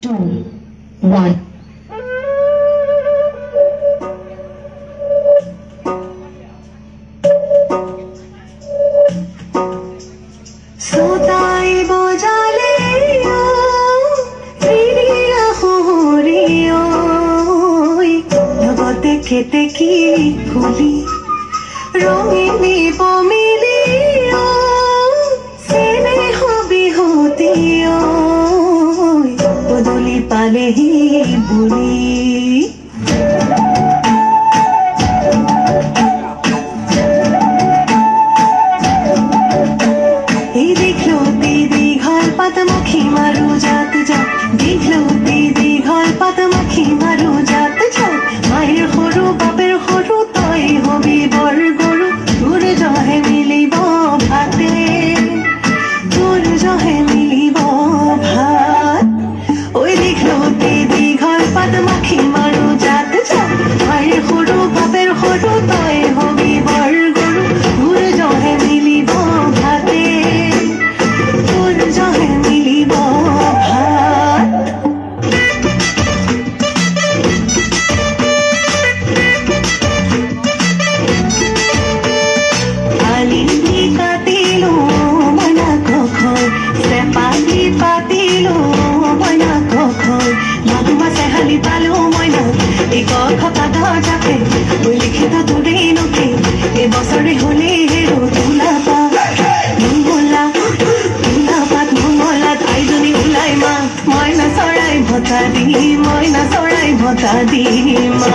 2, 1. সোতাই বজালে ফিরিয়া হরিও লগতে খেতে কি ফুলি রঙিনী পমিলিও স্নেহ বিহুতিও বদলি পালেহি বুলি পাতমুখী মারু জাত জাত দেখলো দিদি ঘর পাতমুখী মারু জাত জাত মায়ের সৰু বাপেৰ সৰু তই হবি বৰ গৰু তোৰ জহে মিলিব ভাতে তোৰ জহে মিলিব ভাত ঐ দেখলো দিদি ঘৰ পাতমুখী মাৰু জাত জাত মায়েৰ সৰু বাপেৰ সৰু তই হবি বৰ গৰু তোৰ জহে মিলিব ভাতে তোর জহে মিলিব ভাত আলিনি কাটিলো মইনা কখন চেপালি পাতিলো মইনা কখন মাগুমা চেহালি পালো মইনা এই কথা ধর যাকে ওই লিখিত তোরে নকে এ বছরে হলে হেরো তুলা পা মঙ্গলা তুলা পাত মঙ্গলাত আইজনী ওলাই মা মইনা চৰাই ভটা দি মইনা চৰাই ভটা দি মা